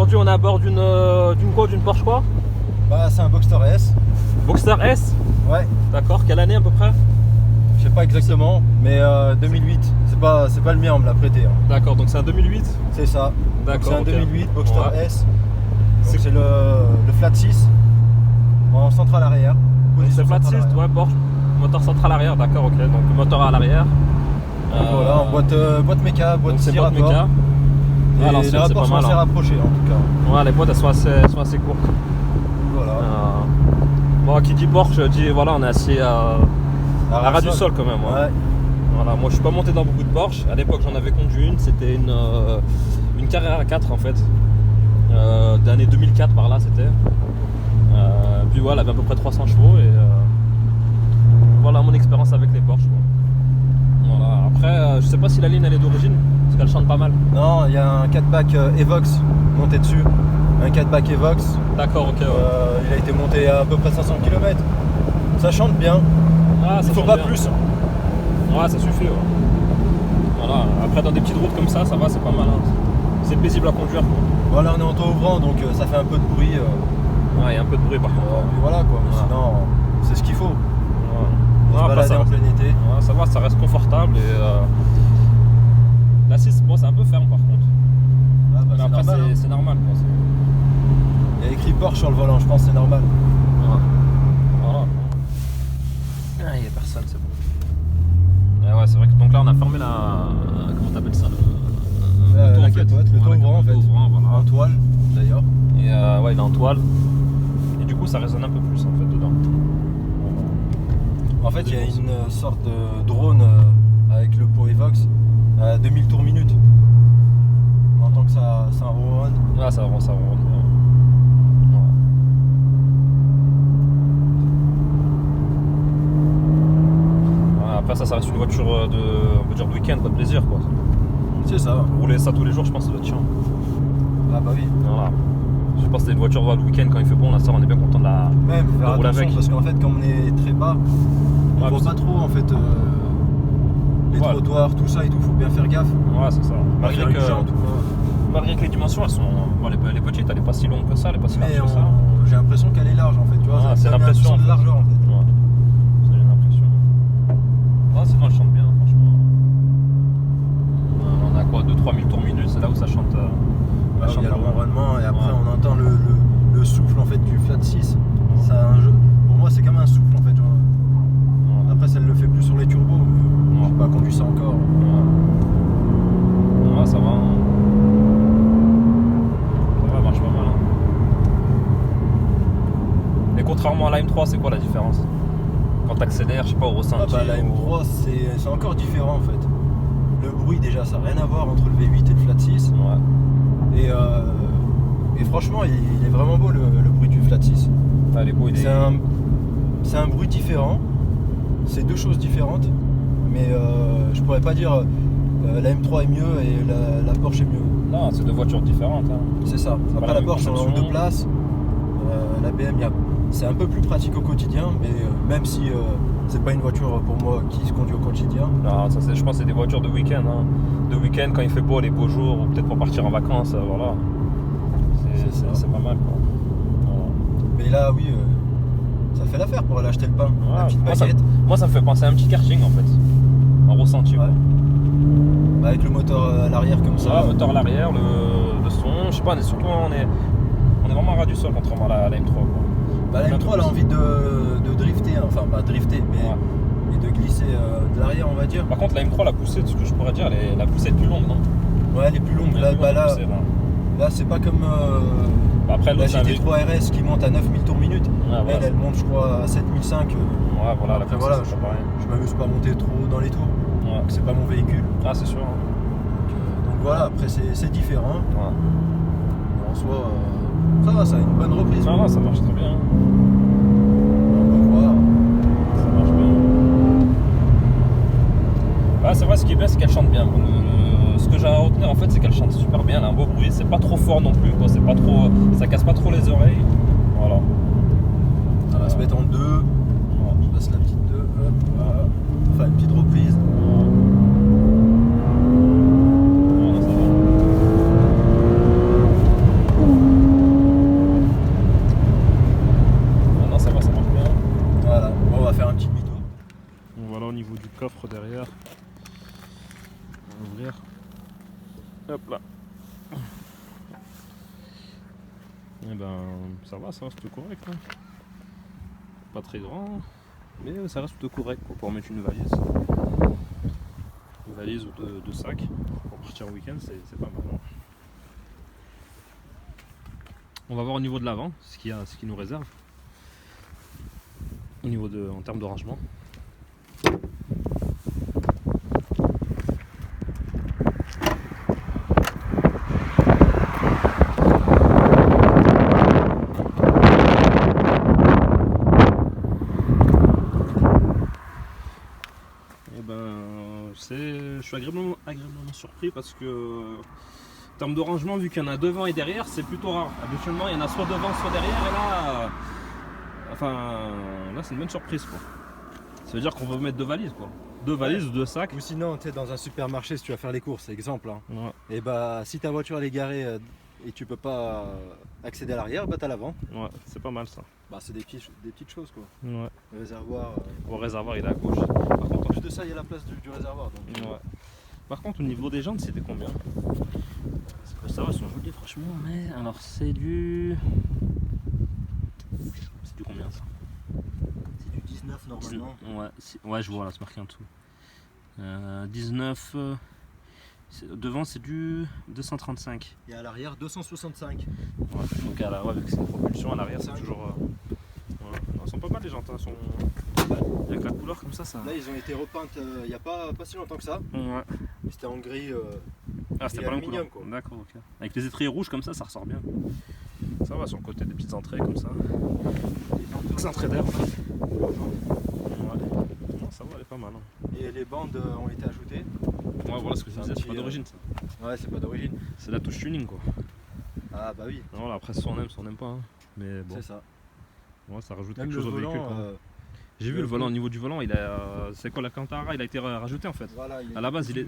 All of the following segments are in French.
aujourd'hui on est à bord d'une Porsche quoi? Bah c'est un Boxster S. Boxster S? Ouais. D'accord, quelle année à peu près? Je sais pas exactement, mais 2008. C'est pas le mien, on me l'a prêté. Hein. D'accord, donc c'est un 2008? C'est ça. D'accord. C'est un okay. 2008 Boxster ouais. S. C'est le flat 6 en centrale arrière. C'est flat 6, ouais, Porsche. Moteur central arrière, d'accord, ok. Donc moteur à l'arrière. Voilà, en boîte méca, boîte 6 rapports. Méca. Et les rapports sont assez rapprochés en tout cas. Ouais, les boîtes elles sont assez courtes. Voilà. Bon, qui dit Porsche, dit voilà, on est assis à ras du sol quand même. Ouais. Voilà, moi je suis pas monté dans beaucoup de Porsche. À l'époque j'en avais conduit une, c'était une Carrera 4 en fait. D'année 2004 par là c'était. Puis voilà, elle avait à peu près 300 chevaux et voilà mon expérience avec les Porsche. Quoi. Voilà. Après, je sais pas si la ligne elle est d'origine, parce qu'elle chante pas mal. Non, il y a un 4-back Evox monté dessus. Un 4-back Evox. D'accord, ok. Ouais. Il a été monté à peu près 500 km. Ça chante bien. Ah, ça il faut pas bien. Plus. Ouais, ça suffit. Ouais. Voilà. Après, dans des petites routes comme ça va, c'est pas mal. Hein. C'est paisible à conduire. Quoi. Voilà, on est en toit ouvrant, donc ça fait un peu de bruit. Ouais, il y a un peu de bruit par contre. Puis voilà quoi, mais sinon, c'est ce qu'il faut. Ouais. Se balader en plein été. Ouais, ça va, ça reste confortable et l'assise, bon, c'est un peu ferme par contre. Ah, bah, mais après, normal, c'est normal. Quoi. Il y a écrit Porsche sur le volant, je pense que c'est normal. Ouais. Voilà. Ah, il n'y a personne, c'est bon. Ouais, c'est vrai que donc là, on a fermé la. Comment t'appelles ça? La capote, le toit ouvrant en fait. Voilà. En toile d'ailleurs. Et ouais, il est en toile. Et du coup, ça résonne un peu plus en fait dedans. En fait, il y a une sorte de drone avec le pot Evox à 2000 tours minute. On entend que ça ronronne. Ah, ça ronronne. Ouais. Après, ça reste une voiture on peut dire de week-end, pas de plaisir quoi. C'est ça. Rouler ça tous les jours, je pense que ça doit être chiant. Ah bah oui. Voilà. Je pense que c'est une voiture le week-end quand il fait bon, là ça on est bien content de la même faire rouler attention avec. Parce qu'en fait comme on est très bas, on voit pas trop en fait les trottoirs, tout ça et tout, faut bien faire gaffe. Ouais c'est ça. Malgré que les dimensions elles sont. Bon, elle est petite, elle est pas si longue que ça, elle est pas si large que ça. J'ai l'impression qu'elle est large en fait, tu vois. C'est l'impression de largeur en fait. Ouais. C'est une impression. Ah sinon elle chante bien franchement. On a quoi 2-3 000 tours minute, c'est là où ça chante. Il y a le ronronnement et après on entend le souffle en fait du flat 6. C'est un jeu. Pour moi c'est comme un souffle en fait. Après ça ne le fait plus sur les turbos. J'ai pas conduit ça encore. Ouais, ça va. Ça va, marche pas mal. Hein. Et contrairement à la M3, c'est quoi la différence? Quand t'accélères, je sais pas, au ressenti. La M3 c'est encore différent en fait. Le bruit déjà ça n'a rien à voir entre le V8 et le flat 6. Ouais. Et franchement, il est vraiment beau le bruit du flat 6. Ah, les beaux, c'est un bruit différent. C'est deux choses différentes. Mais je pourrais pas dire la M3 est mieux et la Porsche est mieux. Non, c'est deux voitures différentes. Hein. C'est ça. Après la Porsche en deux places. La BM, c'est un peu plus pratique au quotidien. Mais même si c'est pas une voiture pour moi qui se conduit au quotidien. Non, ça, je pense que c'est des voitures de week-end. Hein. De week-end quand il fait beau, les beaux jours, ou peut-être pour partir en vacances. Voilà. C'est pas mal quoi. Voilà. Mais là oui ça fait l'affaire pour aller acheter le pain, la petite baguette. Moi ça me fait penser à un petit karting en fait. En ressenti ouais. Avec le moteur à l'arrière comme ça. Le moteur à l'arrière, le son, je sais pas, on est vraiment à ras du sol contrairement à la M3 quoi. La M3 elle a envie de drifter, hein. Enfin pas drifter mais de glisser de l'arrière on va dire. Par contre la M3 la poussée, ce que je pourrais dire, la poussée est plus longue non? Ouais elle est plus longue, là c'est pas comme après, la GT3 RS qui monte à 9000 tours minute. Elle monte je crois à 7005. Ouais voilà, après voilà, je m'amuse pas à monter trop dans les tours. Ouais. C'est pas mon véhicule. Ah c'est sûr. Hein. Donc voilà, après c'est différent. Ouais. Mais en soi, ça va, ça a une bonne reprise. Ça va, ça marche très bien. On peut voir. Ça marche bien. Bah, c'est vrai, ce qui est bien, c'est qu'elle chante bien. Ce que j'ai à retenir en fait, c'est qu'elle chante super bien, elle a un beau bruit, c'est pas trop fort non plus, quoi. C'est pas trop, ça casse pas trop les oreilles. Voilà. Ça va se mettre en deux. Je passe la petite 2, hop, voilà. Enfin une petite reprise. Voilà, ça va. Donc voilà au niveau du coffre derrière. On va ouvrir. Hop là. Et ben ça va, ça reste correct. Hein. Pas très grand, mais ça reste correct quoi, pour mettre une valise. Une valise ou deux sacs pour partir en week-end, c'est pas mal. Hein. On va voir au niveau de l'avant ce qu'il nous réserve. Au niveau en termes de rangement. Je suis agréablement surpris parce que en termes de rangement, vu qu'il y en a devant et derrière, c'est plutôt rare. Habituellement, il y en a soit devant, soit derrière, et là, là c'est une bonne surprise quoi. Ça veut dire qu'on va mettre deux valises quoi. Deux valises ou deux sacs. Ou sinon, tu sais, dans un supermarché, si tu vas faire les courses, exemple. Hein, ouais. Et bah, si ta voiture elle est garée et tu peux pas accéder à l'arrière, bah t'as l'avant. Ouais, c'est pas mal ça. Bah, c'est des petites choses quoi. Ouais. Le réservoir. Le réservoir il est à gauche. Par contre, en plus de ça, il y a la place du réservoir. Donc, ouais. Par contre, au niveau des jantes, c'était combien? Ça va, elles sont jolies franchement, mais alors c'est du. C'est du combien ça? C'est du 19 normalement. Ouais, je vois là, c'est marqué en dessous. 19. Devant c'est du 235. Et à l'arrière 265. Ouais, donc avec cette propulsion à l'arrière c'est toujours. Voilà. Non, elles sont pas mal les jantes, hein, sont. Il y a 4 couleurs comme ça. Là ils ont été repeintes il n'y a pas si longtemps que ça. Ouais. C'était en gris. C'était pas aluminium quoi. D'accord, ok. Avec les étriers rouges comme ça ressort bien. Ça va sur le côté des petites entrées comme ça. Des entrées d'air. Ouais. Non, ça va, elle est pas mal. Hein. Et les bandes ont été ajoutées. Ouais, voilà ce que je disais, c'est pas d'origine ça. Ouais, c'est pas d'origine. C'est la touche tuning quoi. Ah bah oui. Voilà, après soit on aime, soit on n'aime pas. Hein. Mais bon. C'est ça. Ouais, ça rajoute même quelque chose au véhicule. J'ai vu le volant, au niveau du volant, c'est quoi l'Alcantara, il a été rajouté en fait. Voilà, à la base, il est.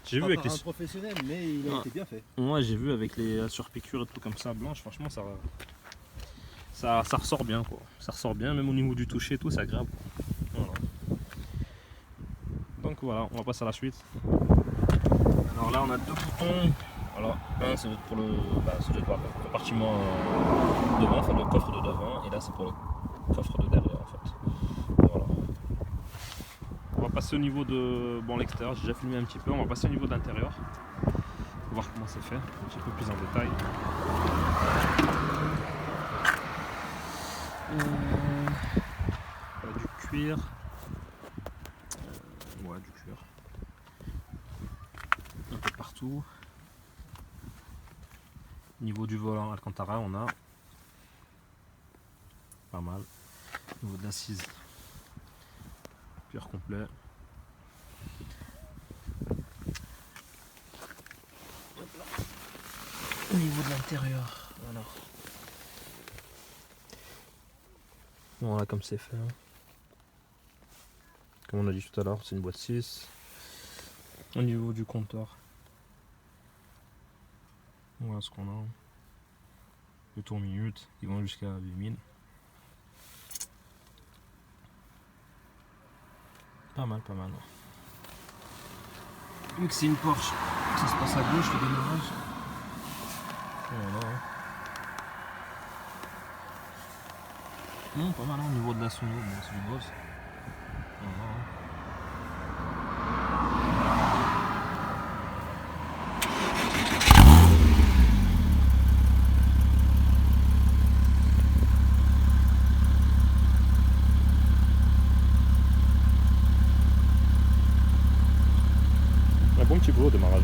J'ai vu avec les. Un professionnel, mais il a été bien fait. Ouais, j'ai vu avec les surpiqûres et tout comme ça, blanche, franchement, ça ressort bien quoi. Ça ressort bien, même au niveau du toucher et tout, c'est agréable. Voilà. Donc voilà, on va passer à la suite. Alors là, on a deux boutons. Alors, un c'est pour le compartiment devant, enfin le coffre de devant, et là c'est pour le coffre de derrière en fait. Voilà. On va passer au niveau de l'extérieur, j'ai déjà filmé un petit peu, on va passer au niveau de l'intérieur. Voir comment c'est fait, un petit peu plus en détail. Du cuir. Ouais, du cuir. Un peu partout. Au niveau du volant Alcantara, on a pas mal. Au niveau de l'assise, cuir complet. Au niveau de l'intérieur, alors. Voilà comme c'est fait. Hein. Comme on a dit tout à l'heure, c'est une boîte 6. Au niveau du compteur, voilà ce qu'on a. Le tour minute, ils vont jusqu'à 8000. Pas mal. Vu que c'est une Porsche, ça se passe à gauche le démarrage. Voilà. Non, pas mal hein, au niveau de la sono, bon, c'est du boss. Voilà. Un bon petit boulot au démarrage.